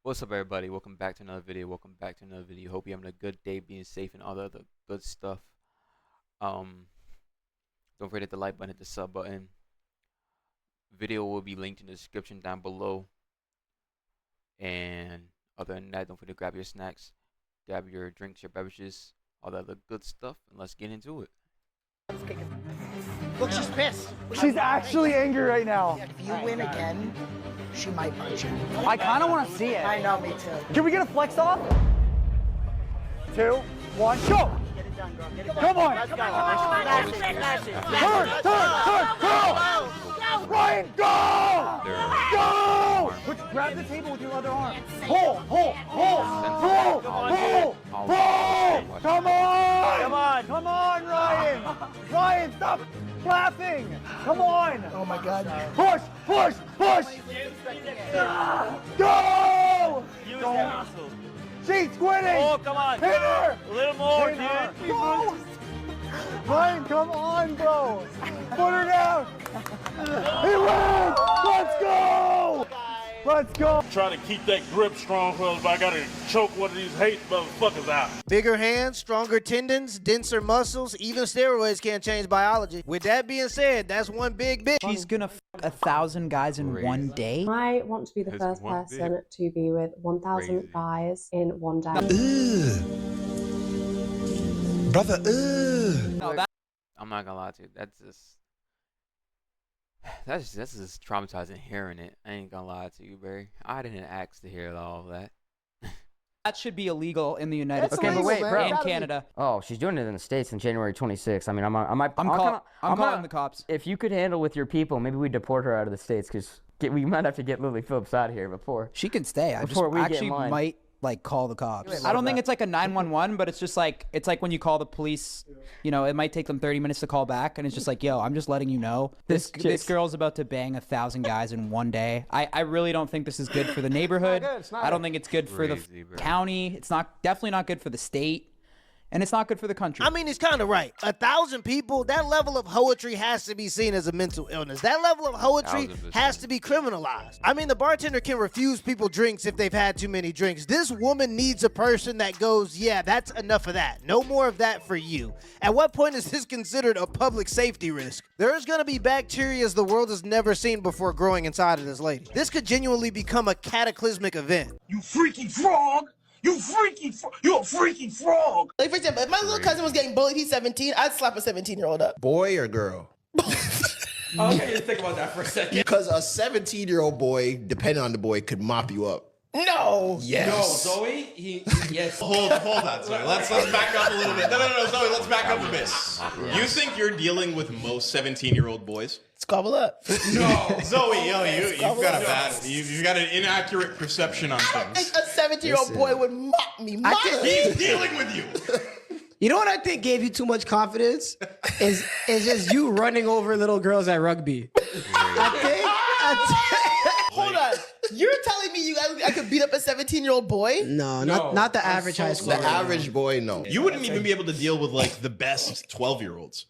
What's up, everybody? Welcome back to another video. Hope you're having a good day, being safe, and all the other good stuff. Um, don't forget to hit the like button, hit the sub button. Video will be linked in the description down below. And other than that, don't forget to grab your snacks, grab your drinks, your beverages, all the other good stuff, and let's get into it. Look, she's pissed. She's actually angry right now. If you win again, she might punch you. I kind of want to see it. I know, me too. Can we get a flex off? 2, 1, go! Get it done, girl. Get it done. Come on! Let's go. Turn! Ryan, go! Go! Grab the table with your other arm. Pull! Come on! Come on, Ryan! Ryan, stop laughing! Come on! Oh my God. Push! Go! She's quitting! Oh, come on. Hit her! A little more, Hit her. dude. Go! Ryan, come on, bro! Put her down! He wins! Let's go! Let's go! Trying to keep that grip strong, fellas, but I gotta choke one of these hate motherfuckers out. Bigger hands, stronger tendons, denser muscles, even steroids can't change biology. With that being said, that's one big bitch. She's gonna f 1,000 guys in one day. I want to be the That's first one person to be with 1,000 Crazy. guys in one day. Brother, No, that I'm not gonna lie to you. That's just traumatizing hearing it. I ain't gonna lie to you, Barry. I didn't ask to hear all of that. should be illegal in the United It's States illegal, man. and It's gotta be. Canada. Oh, she's doing it in the States on January 26th. I mean, I'm calling the cops. If you could handle with your people, maybe we deport her out of the States because we might have to get Lily Phillips out of here before. She can stay. I Before we get in actually line. might like call the cops. I I don't think that. it's like a 911, but it's just like when you call the police. You know, it might take them 30 minutes to call back, and it's just like, yo, I'm just letting you know this girl's about to bang 1,000 guys in one day. I really don't think this is good for the neighborhood. I don't think it's good for the Crazy, bro. county. It's definitely not good for the state, and it's not good for the country. I mean, he's kind of right. 1,000 people, that level of poetry has to be seen as a mental illness. That level of poetry 1000%. has to be criminalized. I mean, the bartender can refuse people drinks if they've had too many drinks. This woman needs a person that goes, yeah, that's enough of that. No more of that for you. At what point is this considered a public safety risk? There's gonna be bacteria the world has never seen before growing inside of this lady. This could genuinely become a cataclysmic event. You freaky frog! You a freaky frog! Like, for example, if my little cousin was getting bullied, he's 17, I'd slap a 17-year-old up. boy or girl? Okay, just think about that for a second. Because a 17-year-old boy, depending on the boy, could mop you up. No. Yes. Yes. Hold on, Zoe. Let's back up a little bit. No, Zoe, let's back up a bit. You think you're dealing with most 17-year-old boys? Squabble up. No, Zoe, you've got an inaccurate perception on I things. think a 17-year-old boy would mop me. He's dealing with you. You know what I think gave you too much confidence? is just you running over little girls at rugby. Hold on. You're telling me I could beat up a 17-year-old boy? No, not the average high school. The average boy, no. You wouldn't even be able to deal with like the best 12-year-olds.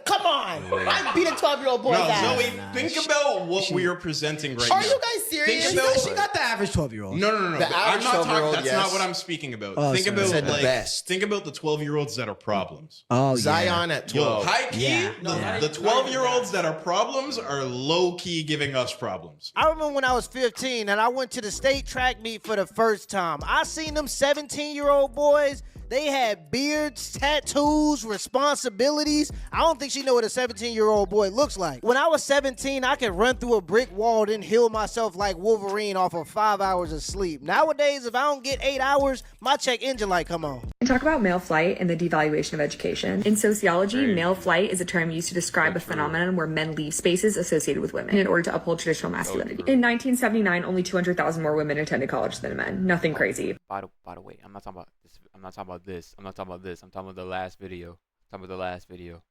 Come on. I beat a 12-year-old boy No, down. Zoe, think about what we are presenting right now. Are you guys serious? Think about- She got the average 12-year-old. No. The I'm average not talking. 12-year-old, That's yes. not what I'm speaking about. Oh, think sorry. about Said the like best. think about the 12-year-olds that are problems. Oh, Zion at 12. High key, the 12-year-olds that are problems are low key giving us problems. I remember when I was 15 and I went to the state track meet for the first time. I seen them 17-year-old boys. They had beards, tattoos, responsibilities. I don't think she know what a 17-year-old boy looks like. When I was 17, I could run through a brick wall, then heal myself like Wolverine off of 5 hours of sleep. Nowadays, if I don't get 8 hours, my check engine light come on. And talk about male flight and the devaluation of education. In sociology, male flight is a term used to describe a phenomenon where men leave spaces associated with women in order to uphold traditional masculinity. In 1979, only 200,000 more women attended college than men. Nothing crazy. By the way, I'm not talking about this. I'm not talking about this. I'm talking about the last video.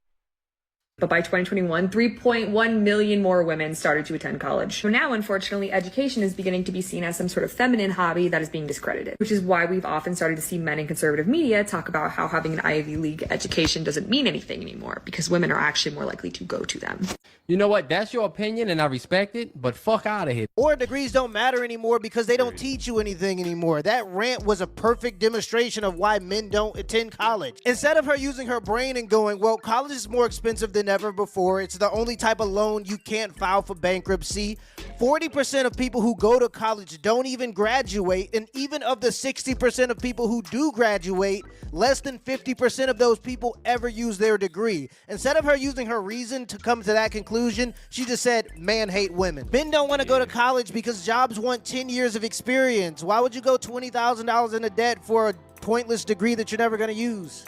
But by 2021, 3.1 million more women started to attend college. So now, unfortunately, education is beginning to be seen as some sort of feminine hobby that is being discredited, which is why we've often started to see men in conservative media talk about how having an Ivy League education doesn't mean anything anymore because women are actually more likely to go to them. You know what? That's your opinion, and I respect it, but fuck out of here. Or degrees don't matter anymore because they don't teach you anything anymore. That rant was a perfect demonstration of why men don't attend college. Instead of her using her brain and going, well, college is more expensive than ever before. It's the only type of loan you can't file for bankruptcy. 40% of people who go to college don't even graduate. And even of the 60% of people who do graduate, less than 50% of those people ever use their degree. Instead of her using her reason to come to that conclusion, she just said, men hate women. Men don't want to go to college because jobs want 10 years of experience. Why would you go $20,000 into debt for a pointless degree that you're never going to use?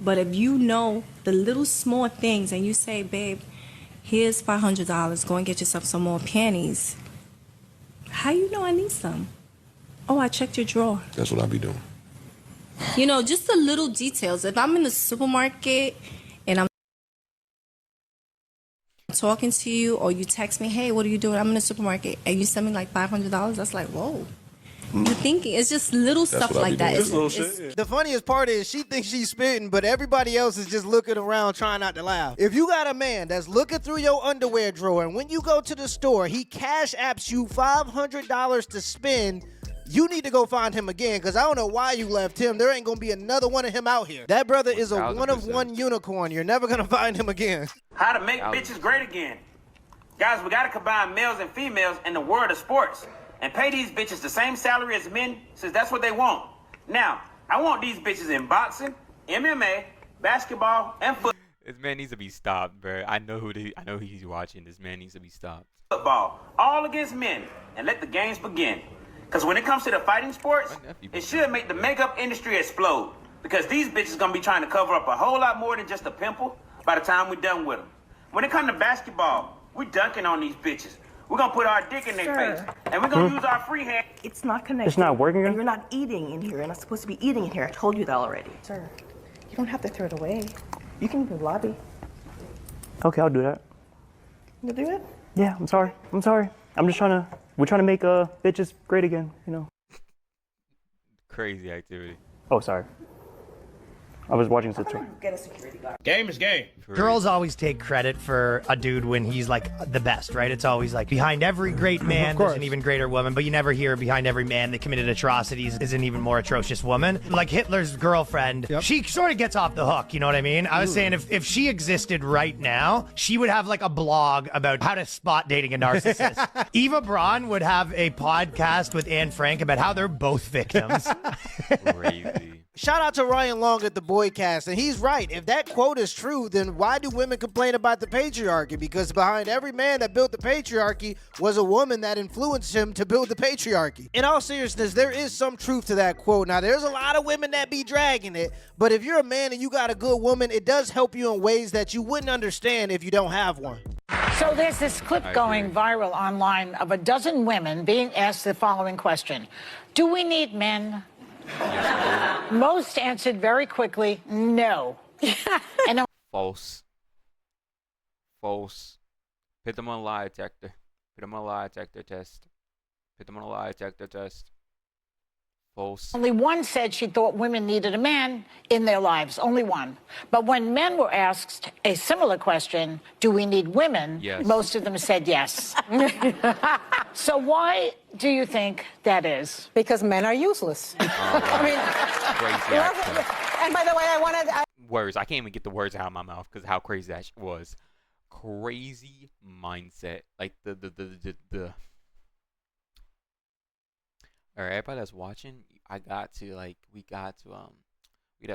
But if you know the little small things and you say, babe, here's $500, go and get yourself some more panties. How you know I need some? Oh, I checked your drawer. That's what I be doing. You know, just the little details. If I'm in the supermarket and I'm talking to you or you text me, hey, what are you doing? I'm in the supermarket, and you send me like $500, that's like, whoa. You're thinking it's just little stuff like that. The funniest part is she thinks she's spitting, but everybody else is just looking around trying not to laugh. If you got a man that's looking through your underwear drawer and when you go to the store, he cash apps you $500 to spend, you need to go find him again because I don't know why you left him. There ain't going to be another one of him out here. That brother is a 1000%. one-of-one unicorn. You're never going to find him again. How to make bitches great again. Guys, we got to combine males and females in the world of sports and pay these bitches the same salary as men since that's what they want. Now, I want these bitches in boxing, MMA, basketball, and football. This man needs to be stopped, bro. I know he's watching. This man needs to be stopped. Football, all against men, and let the games begin. Because when it comes to the fighting sports, it should make the makeup industry explode. Because these bitches gonna be trying to cover up a whole lot more than just a pimple by the time we're done with them. When it comes to basketball, we're dunking on these bitches. We're gonna put our dick in their face, and we're gonna use our free hand. It's not connected. It's not working? And you're not eating in here. You're not supposed to be eating in here. I told you that already. Sir, you don't have to throw it away. You can do the lobby. Okay, I'll do that. You'll do it? Yeah, I'm sorry. I'm sorry. we're trying to make bitches great again, you know. Crazy activity. Oh, sorry. I was watching the tour. Get a security guard. Game is game. Girls always take credit for a dude when he's like the best, right? It's always like behind every great man there's an even greater woman, but you never hear behind every man that committed atrocities is an even more atrocious woman. Like Hitler's girlfriend, she sort of gets off the hook, you know what I mean? I was saying if she existed right now, she would have like a blog about how to spot dating a narcissist. Eva Braun would have a podcast with Anne Frank about how they're both victims. Crazy. Shout out to Ryan Long at the Boycast, and he's right. If that quote is true, then why do women complain about the patriarchy? Because behind every man that built the patriarchy was a woman that influenced him to build the patriarchy. In all seriousness, there is some truth to that quote. Now, there's a lot of women that be dragging it, but if you're a man and you got a good woman, it does help you in ways that you wouldn't understand if you don't have one. So there's this clip going viral online of a dozen women being asked the following question: do we need men? Most answered very quickly, no. And False. False. Put them on a lie detector. Put them on a lie detector test. Put them on a lie detector test. False. only one said she thought women needed a man in their lives. Only one. But when men were asked a similar question, do we need women? Yes. Most of them said yes. So why do you think that is? Because men are useless. I mean, Crazy accent. and by the way, I wanted. Words. I can't even get the words out of my mouth because how crazy that was. Crazy mindset. Like the. All right, everybody that's watching, we got to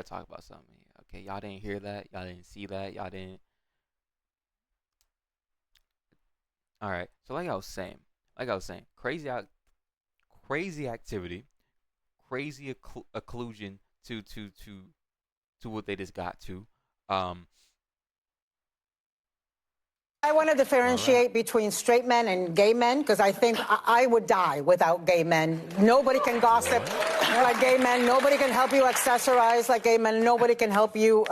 talk about something. Okay, y'all didn't hear that, y'all didn't see that, y'all didn't. All right, so like I was saying, crazy activity, crazy occlusion to what they just got to. I want to differentiate between straight men and gay men because I think I would die without gay men. Nobody can gossip like gay men. Nobody can help you accessorize like gay men. Nobody can help you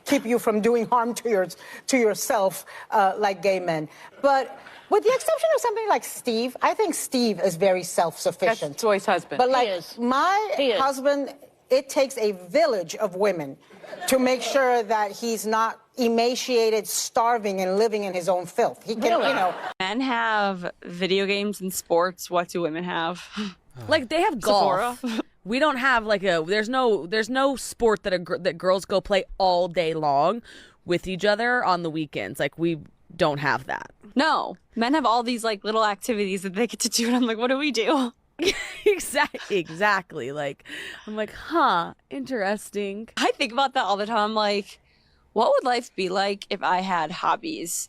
keep you from doing harm to yourself like gay men. But with the exception of somebody like Steve, I think Steve is very self-sufficient. That's Joy's husband. But like my husband, it takes a village of women to make sure that he's not emaciated, starving, and living in his own filth. He can, you know. Men have video games and sports. What do women have? Like they have golf. We don't have like there's no sport that girls go play all day long with each other on the weekends. Like we don't have that. No, men have all these like little activities that they get to do, and I'm like, what do we do? Exactly. Like I'm like, huh, interesting. I think about that all the time. I'm like, what would life be like if I had hobbies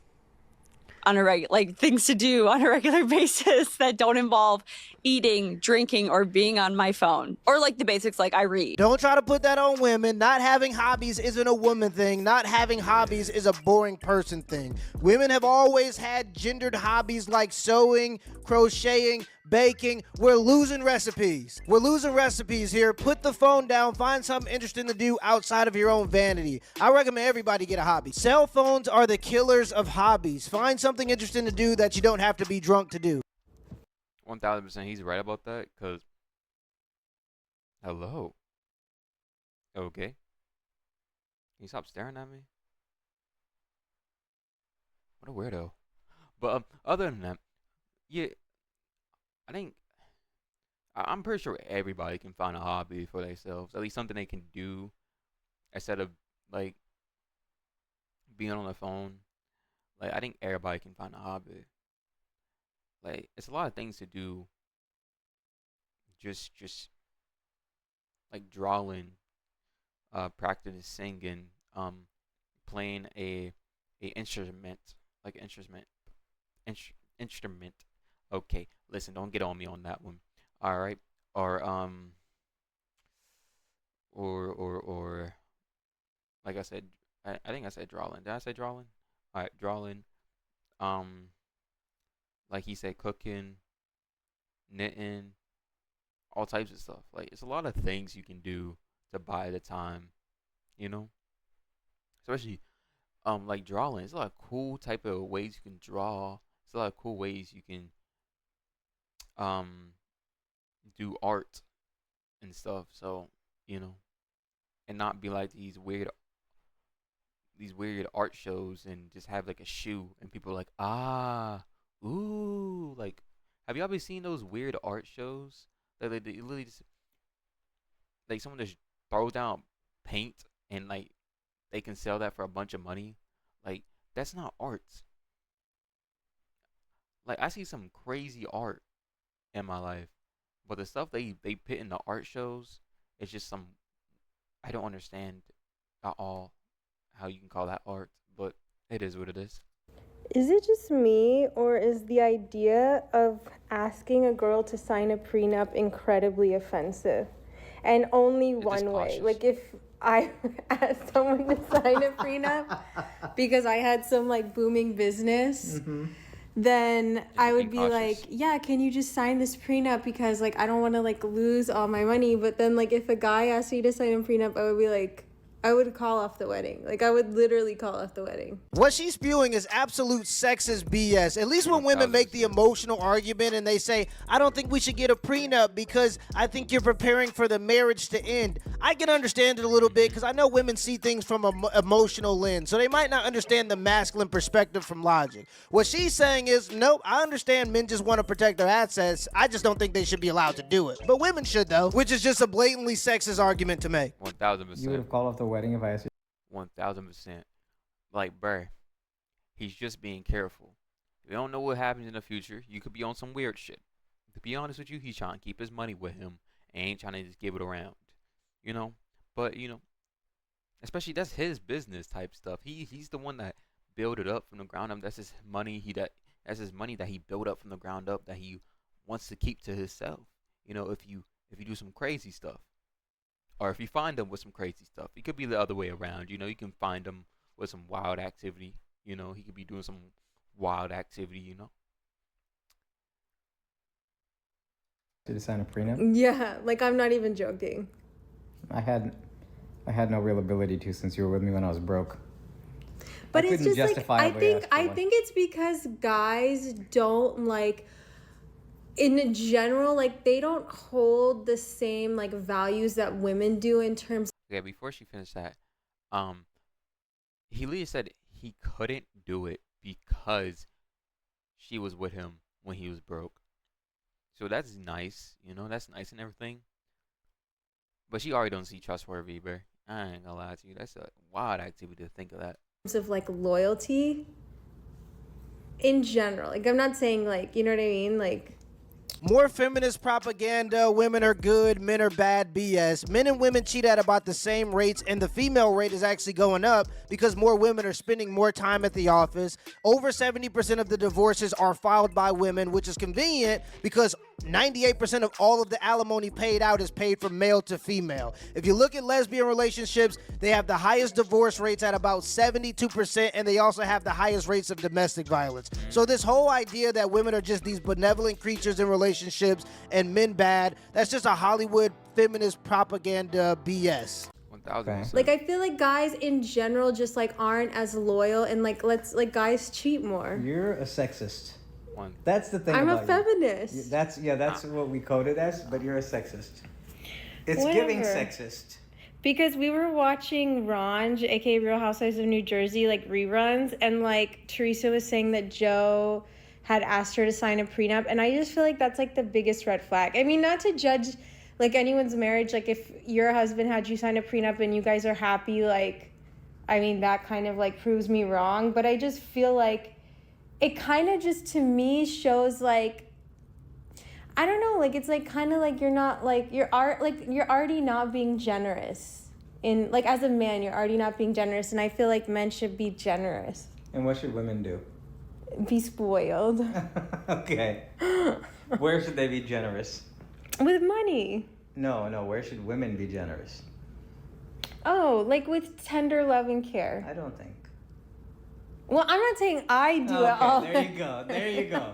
on a like things to do on a regular basis that don't involve eating, drinking, or being on my phone, or like the basics, like I read. Don't try to put that on women. Not having hobbies isn't a woman thing. Not having hobbies is a boring person thing. Women have always had gendered hobbies like sewing, crocheting, baking. We're losing recipes. We're losing recipes here. Put the phone down. Find something interesting to do outside of your own vanity. I recommend everybody get a hobby. Cell phones are the killers of hobbies. Find something interesting to do that you don't have to be drunk to do. 1000% he's right about that, because hello. Okay. Can you stop staring at me? What a weirdo. But other than that, yeah, I'm pretty sure everybody can find a hobby for themselves, at least something they can do instead of like being on the phone. Like I think everybody can find a hobby. Like it's a lot of things to do. Just like drawing, practicing singing, playing a instrument, like instrument. Okay, listen, don't get on me on that one. All right, or like I said, I think I said drawing. Did I say drawing? All right, drawing. Like he said, cooking, knitting, all types of stuff. Like it's a lot of things you can do to buy the time, you know. Especially, like drawing. It's a lot of cool type of ways you can draw. It's a lot of cool ways you can, do art and stuff. So you know, and not be like these weird art shows and just have like a shoe and people are like, ah. Ooh, like, have you ever seen those weird art shows? Like, they literally just, like, someone just throws down paint and, like, they can sell that for a bunch of money. Like, that's not art. Like, I see some crazy art in my life, but the stuff they put in the art shows is just some, I don't understand at all how you can call that art, but it is what it is. Is it just me, or is the idea of asking a girl to sign a prenup incredibly offensive? And only one way. Like if I asked someone to sign a prenup because I had some like booming business, then I would be like, yeah, can you just sign this prenup because like I don't want to like lose all my money. But then like if a guy asked me to sign a prenup, I would be like, I would call off the wedding. Like, I would literally call off the wedding. What she's spewing is absolute sexist BS. At least when women make the emotional argument and they say, I don't think we should get a prenup because I think you're preparing for the marriage to end. I can understand it a little bit because I know women see things from an emotional lens, so they might not understand the masculine perspective from logic. What she's saying is, nope, I understand men just want to protect their assets. I just don't think they should be allowed to do it. But women should, though, which is just a blatantly sexist argument to make. 1000%. You would have called off the wedding if I asked you. 1000%. Like, bruh, he's just being careful. We don't know what happens in the future. You could be on some weird shit. To be honest with you, he's trying to keep his money with him and ain't trying to just give it around. You know? But, you know, especially that's his business type stuff. He's the one that built it up from the ground up. That's his money. That's his money that he built up from the ground up that he wants to keep to himself. You know, if you do some crazy stuff. Or if you find them with some crazy stuff. It could be the other way around. You know, you can find them with some wild activity. You know, he could be doing some wild activity, you know. Did you sign a prenup? Yeah, like I'm not even joking. I had I had no real ability to since you were with me when I was broke. But I it's couldn't just like I justifiably think ask for one. it's because guys don't like in general like they don't hold the same like values that women do in terms. Yeah, before she finished that, he said he couldn't do it because she was with him when he was broke. So that's nice, you know, that's nice and everything. But she already don't see trustworthy, bro. I ain't gonna lie to you. That's a wild activity to think of that. Of like loyalty in general. Like I'm not saying like, you know what I mean? Like More feminist propaganda, women are good, men are bad BS. Men and women cheat at about the same rates, and the female rate is actually going up because more women are spending more time at the office. Over 70% of the divorces are filed by women, which is convenient because 98% of all of the alimony paid out is paid from male to female. If you look at lesbian relationships, they have the highest divorce rates at about 72%, and they also have the highest rates of domestic violence. So this whole idea that women are just these benevolent creatures in relationships and men bad, that's just a Hollywood feminist propaganda BS. 1000%. Like I feel like guys in general just like aren't as loyal and like guys cheat more. You're a sexist. That's the thing. I'm a about feminist. You. That's what we code it as, but you're a sexist. It's giving Whatever. sexist. Because we were watching Ranj, aka Real Housewives of New Jersey, like reruns, and like Teresa was saying that Joe had asked her to sign a prenup, and I just feel like that's like the biggest red flag. I mean, not to judge like anyone's marriage, like if your husband had you sign a prenup and you guys are happy, like, I mean, that kind of like proves me wrong, but I just feel like it kind of just to me shows like, I don't know, like it's like kind of like you're not like you're already not being generous in like as a man you're already not being generous, and I feel like men should be generous. And what should women do? Be spoiled. Okay. Where should they be generous? With money. No. Where should women be generous? Oh, like with tender love and care. I don't think. Well, I'm not saying I do Okay, at all. there you go. There you go.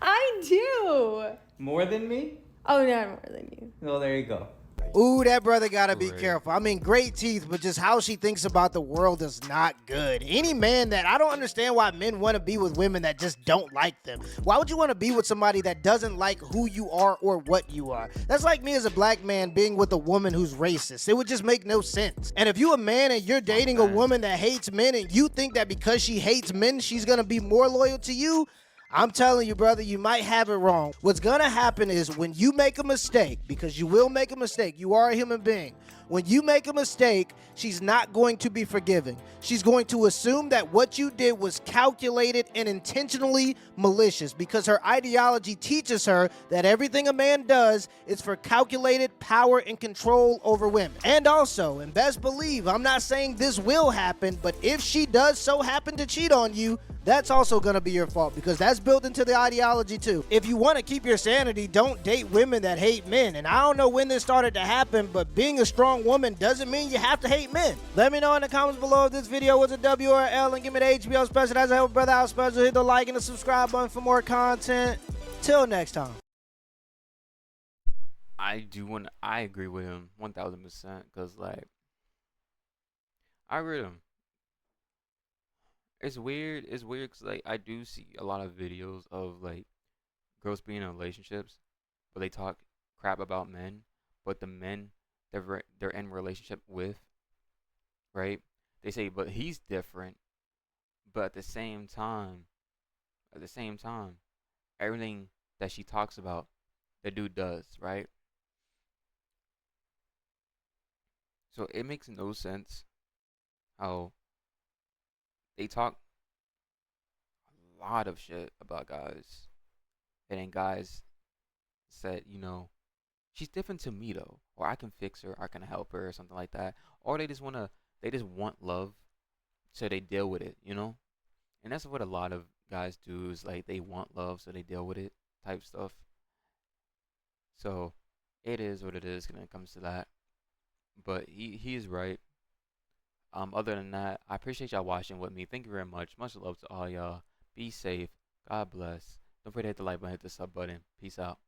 I do. More than me? Oh, not more than you. Well, there you go. Ooh, that brother gotta be careful. I mean, great teeth, but just how she thinks about the world is not good. Any man that, I don't understand why men want to be with women that just don't like them. Why would you want to be with somebody that doesn't like who you are or what you are? That's like me as a black man being with a woman who's racist. It would just make no sense. And if you a man and you're dating a woman that hates men and you think that because she hates men, she's gonna be more loyal to you, I'm telling you, brother, you might have it wrong. What's gonna happen is when you make a mistake, because you will make a mistake, you are a human being. When you make a mistake, she's not going to be forgiving. She's going to assume that what you did was calculated and intentionally malicious because her ideology teaches her that everything a man does is for calculated power and control over women. And also, and best believe, I'm not saying this will happen, but if she does so happen to cheat on you, that's also going to be your fault because that's built into the ideology too. If you want to keep your sanity, don't date women that hate men. And I don't know when this started to happen, but being a strong woman doesn't mean you have to hate men. Let me know in the comments below if this video was a W or a L, and give me the HBO special. That's a Help Brother Out special. Hit the like and the subscribe button for more content. Till next time. I agree with him 1000% because like I agree with him. It's weird because like I do see a lot of videos of like girls being in relationships, but they talk crap about men, but the men they're in relationship with, right? They say, but he's different. But at the same time, everything that she talks about, the dude does, right? So it makes no sense how they talk a lot of shit about guys, and then guys said, you know, she's different to me though, or I can fix her, I can help her, or something like that, or they just want love, so they deal with it, you know, and that's what a lot of guys do is like they want love, so they deal with it, type stuff. So it is what it is when it comes to that, but he is right. Other than that, I appreciate y'all watching with me. Thank you very much. Much love to all y'all. Be safe. God bless. Don't forget to hit the like button, hit the sub button. Peace out.